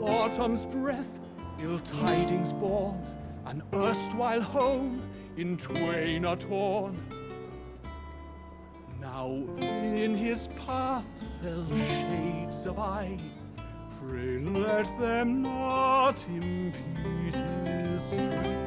autumn's breath, ill tidings born, an erstwhile home in twain are torn. Now in his path fell shades abide, pray let them not impede his stride.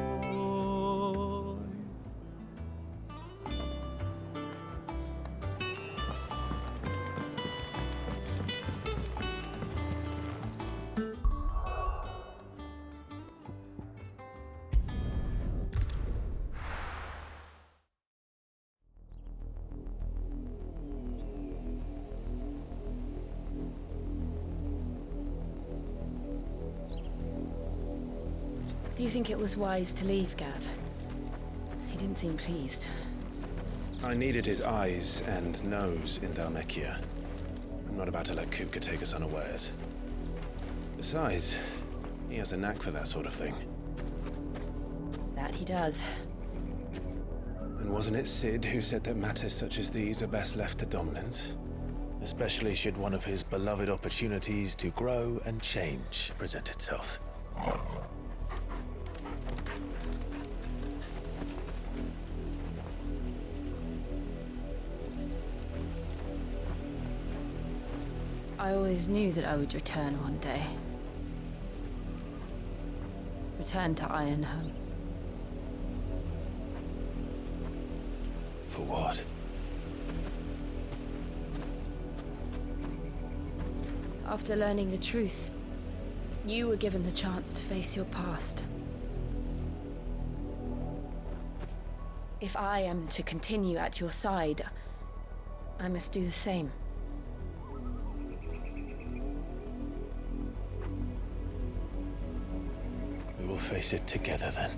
Do you think it was wise to leave, Gav? He didn't seem pleased. I needed his eyes and nose in Dhalmekia. I'm not about to let Kupka take us unawares. Besides, he has a knack for that sort of thing. That he does. And wasn't it Sid who said that matters such as these are best left to dominance? Especially should one of his beloved opportunities to grow and change present itself. I always knew that I would return one day. Return to Ironhome. For what? After learning the truth, you were given the chance to face your past. If I am to continue at your side, I must do the same. We will face it together then.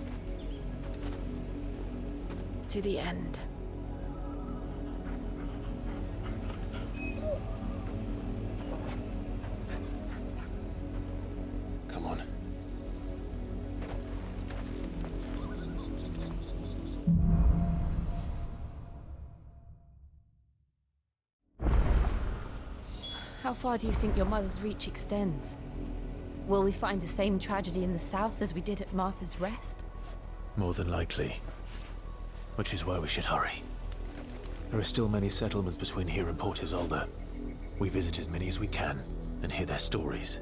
To the end. Come on. How far do you think your mother's reach extends? Will we find the same tragedy in the south as we did at Martha's Rest? More than likely. Which is why we should hurry. There are still many settlements between here and Port Isolde. We visit as many as we can and hear their stories.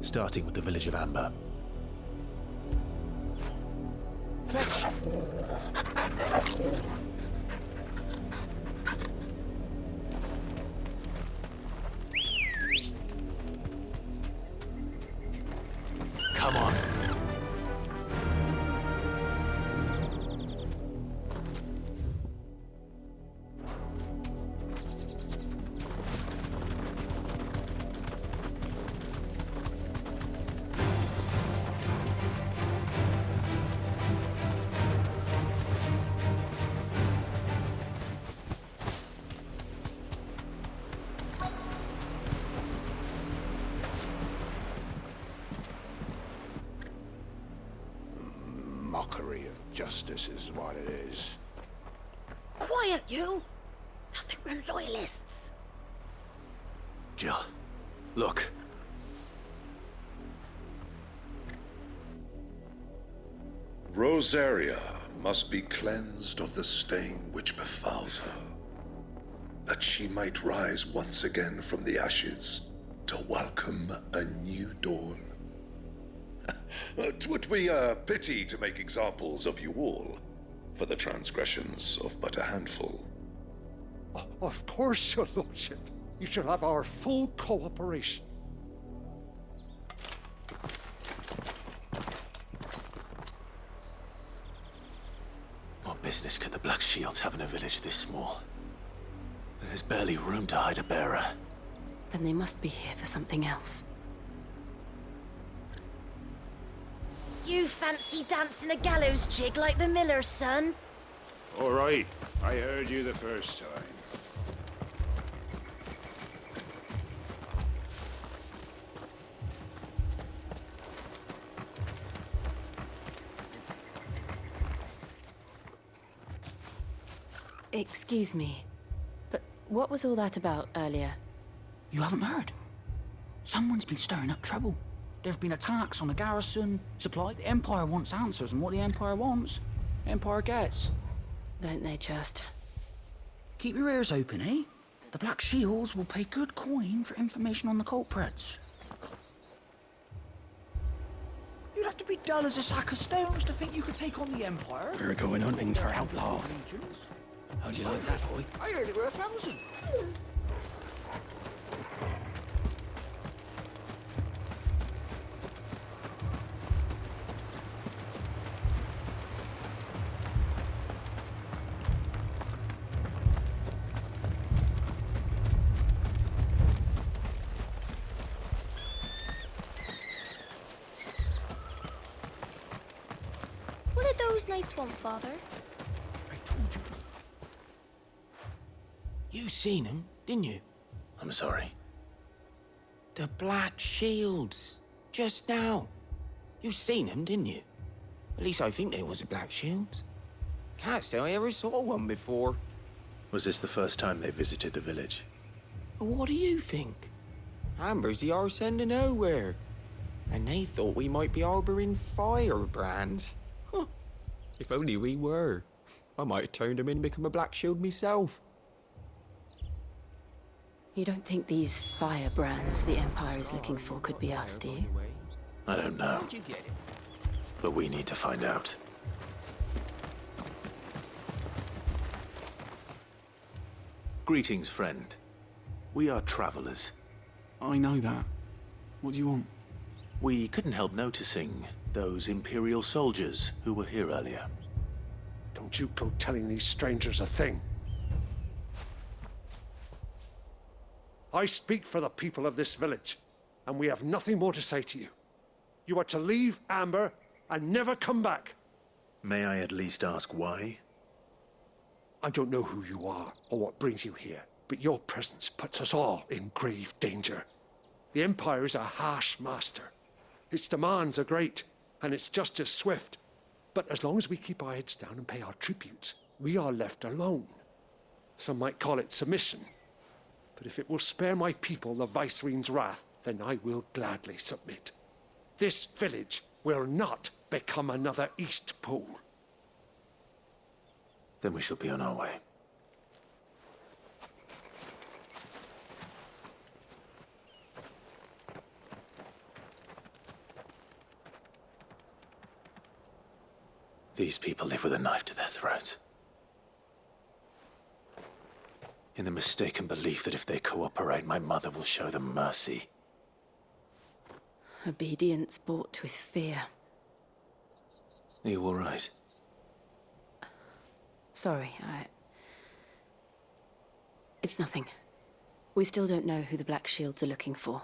Starting with the village of Amber. Fetch! Come on. Mockery of justice is what it is. Quiet, you! I think we're loyalists. Jill, look. Rosaria must be cleansed of the stain which befouls her, that she might rise once again from the ashes to welcome a new dawn. 'Twould be a pity to make examples of you all, for the transgressions of but a handful. Of course, your lordship. You shall have our full cooperation. What business could the Black Shields have in a village this small? There's barely room to hide a bearer. Then they must be here for something else. You fancy dancing a gallows jig like the miller's son? All right, I heard you the first time. Excuse me, but what was all that about earlier? You haven't heard? Someone's been stirring up trouble. There have been attacks on the garrison, supply. The Empire wants answers, and what the Empire wants, the Empire gets. Don't they just? Keep your ears open, eh? The Black Shields will pay good coin for information on the culprits. You'd have to be dull as a sack of stones to think you could take on the Empire. We're going hunting for outlaws. How do you like that, boy? I heard it were 1,000. What did those knights want, Father? You seen him, didn't you? I'm sorry. The Black Shields. Just now. You seen them, didn't you? At least I think they was the Black Shields. Can't say I ever saw one before. Was this the first time they visited the village? But what do you think? Amber's the arse end of nowhere. And they thought we might be harboring firebrands. Huh. If only we were. I might have turned them in and become a Black Shield myself. You don't think these firebrands the Empire is looking for could be us, do you? I don't know, How'd you get it? but we need to find out. Greetings, friend. We are travelers. I know that. What do you want? We couldn't help noticing those Imperial soldiers who were here earlier. Don't you go telling these strangers a thing. I speak for the people of this village, and we have nothing more to say to you. You are to leave Amber and never come back. May I at least ask why? I don't know who you are or what brings you here, but your presence puts us all in grave danger. The Empire is a harsh master. Its demands are great, and its justice swift. But as long as we keep our heads down and pay our tributes, we are left alone. Some might call it submission. But if it will spare my people the Viceroy's wrath, then I will gladly submit. This village will not become another East Pool. Then we shall be on our way. These people live with a knife to their throats. In the mistaken belief that if they cooperate, my mother will show them mercy. Obedience bought with fear. Are you all right? Sorry, It's nothing. We still don't know who the Black Shields are looking for.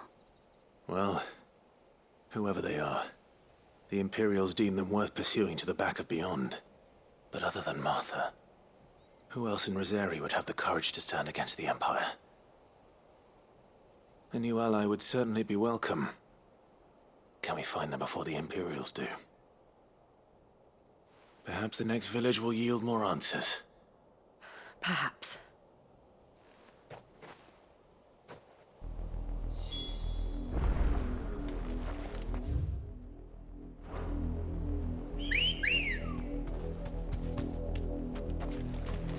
Well, whoever they are, the Imperials deem them worth pursuing to the back of beyond. But other than Martha, who else in Rosari would have the courage to stand against the Empire? A new ally would certainly be welcome. Can we find them before the Imperials do? Perhaps the next village will yield more answers. Perhaps.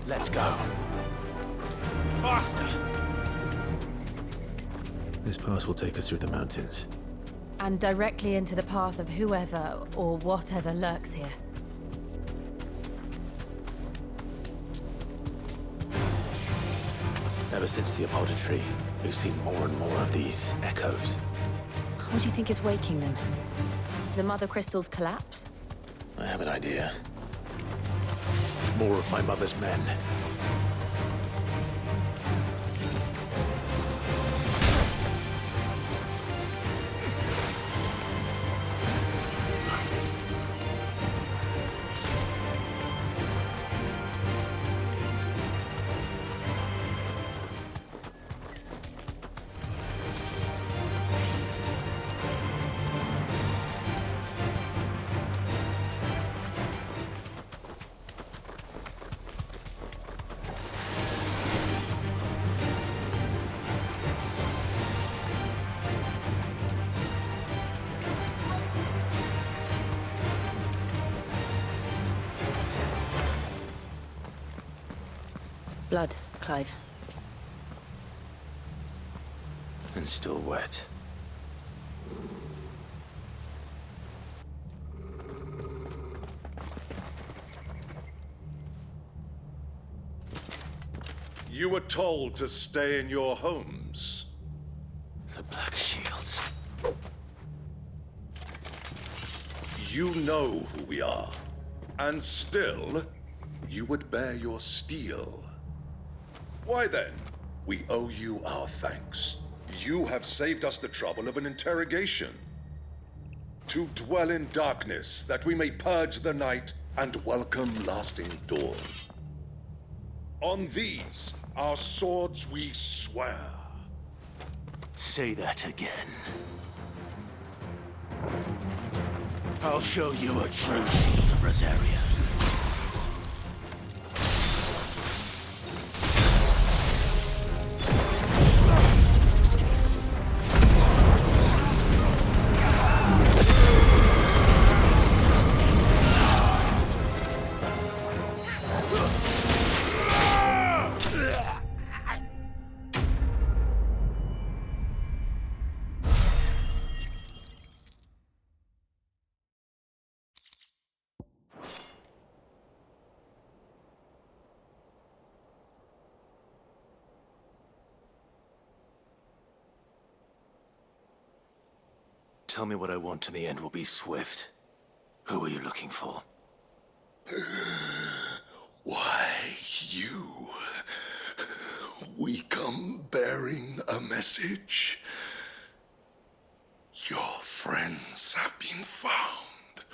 Let's go. Faster! This pass will take us through the mountains. And directly into the path of whoever or whatever lurks here. Ever since the apothecary, we've seen more and more of these echoes. What do you think is waking them? The Mother Crystal's collapse? I have an idea. More of my mother's men. Blood, Clive. And still wet. You were told to stay in your homes. The Black Shields. You know who we are. And still, you would bear your steel. Why then, we owe you our thanks. You have saved us the trouble of an interrogation. To dwell in darkness, that we may purge the night and welcome lasting dawn. On these, our swords we swear. Say that again. I'll show you a true shield of Rosaria. Tell me what I want and the end will be swift. Who are you looking for? Why, you? We come bearing a message. Your friends have been found.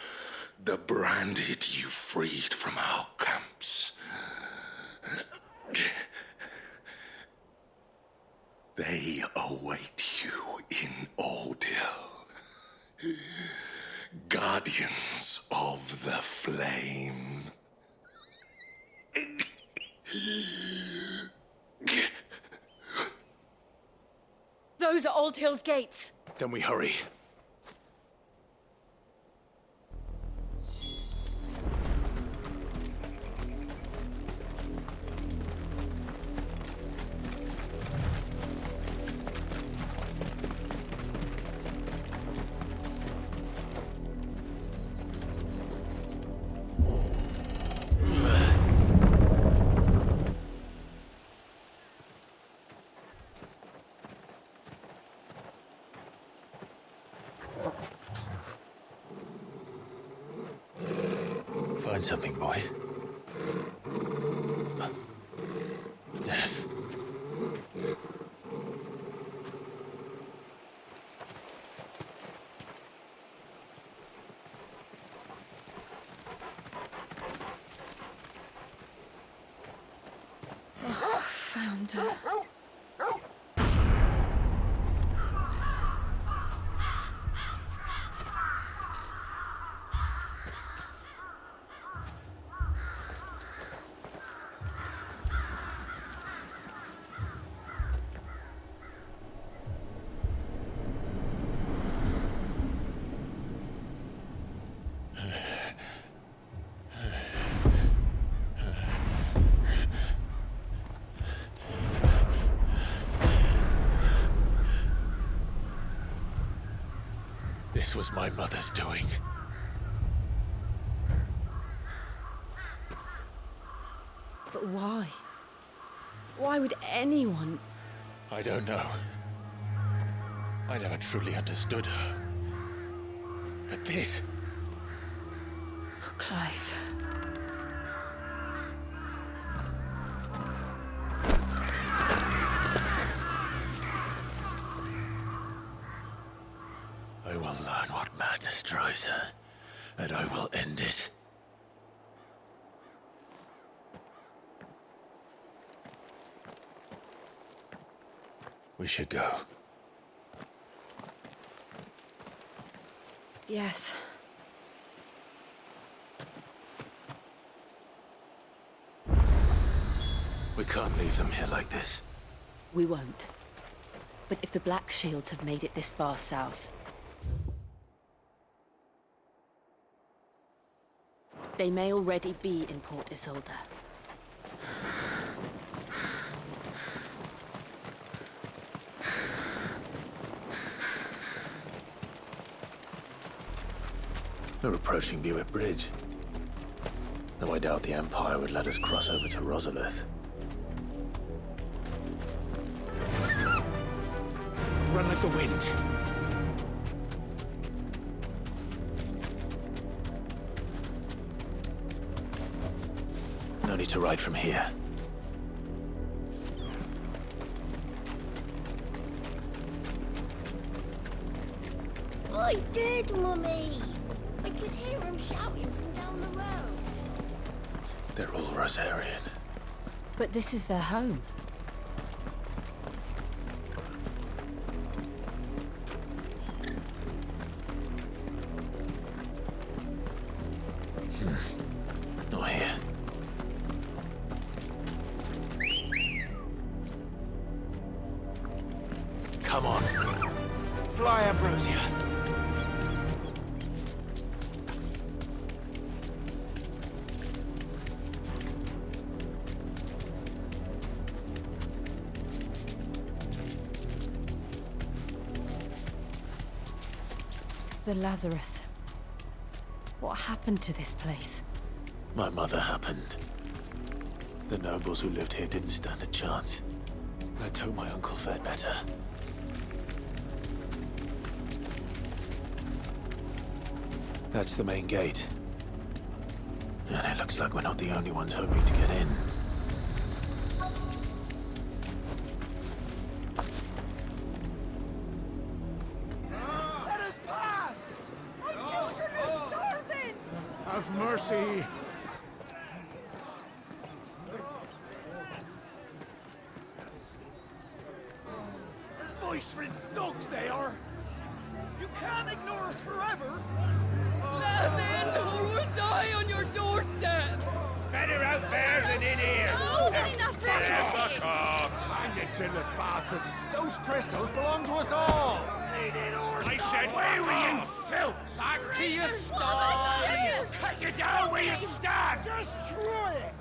The branded you freed from our camps. They await you in Ordeal. Guardians of the Flame. Those are Old Hill's gates. Then we hurry. Find something, boy. Death. Found her. This was my mother's doing. But why? Why would anyone... I don't know. I never truly understood her. But this... Oh, Clive. I will learn what madness drives her, and I will end it. We should go. Yes. We can't leave them here like this. We won't. But if the Black Shields have made it this far south, they may already be in Port Isolde. We're approaching Buick Bridge. Though I doubt the Empire would let us cross over to Rosalith. Run like the wind. No need to ride from here. I did, Mummy. I could hear him shouting from down the road. They're all Rosarian. But this is their home. Not here. Come on. Fly, Ambrosia. The Lazarus. What happened to this place? My mother happened. The nobles who lived here didn't stand a chance. Let's hope my uncle fared better. That's the main gate. And it looks like we're not the only ones hoping to get in. Let us pass! My children are starving! Have mercy! Voice-rinsed dogs they are! You can't ignore us forever! Let us in, or we'll die on your doorstep! Better out there than in here! Oh, get enough for everything! Fuck off! Hang you chinless bastards! Those crystals belong to us all! I said, where were you, filth? Back to your stall! Cut you down where you stand! Destroy it!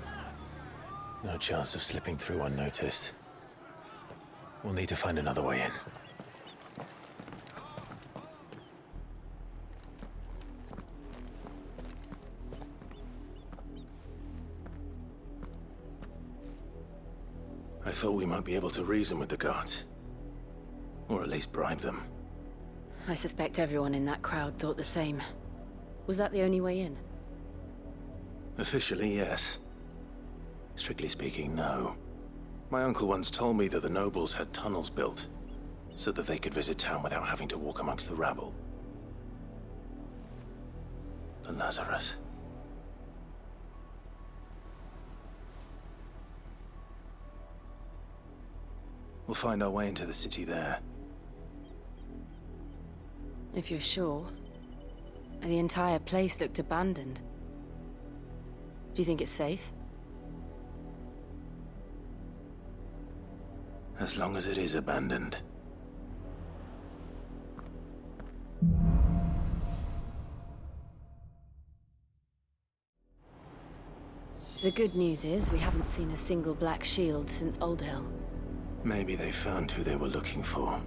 No chance of slipping through unnoticed. We'll need to find another way in. I thought we might be able to reason with the guards. Or at least bribe them. I suspect everyone in that crowd thought the same. Was that the only way in? Officially, yes. Strictly speaking, no. My uncle once told me that the nobles had tunnels built, so that they could visit town without having to walk amongst the rabble. The Lazarus. We'll find our way into the city there. If you're sure. The entire place looked abandoned. Do you think it's safe? As long as it is abandoned. The good news is we haven't seen a single black shield since Old Hill. Maybe they found who they were looking for.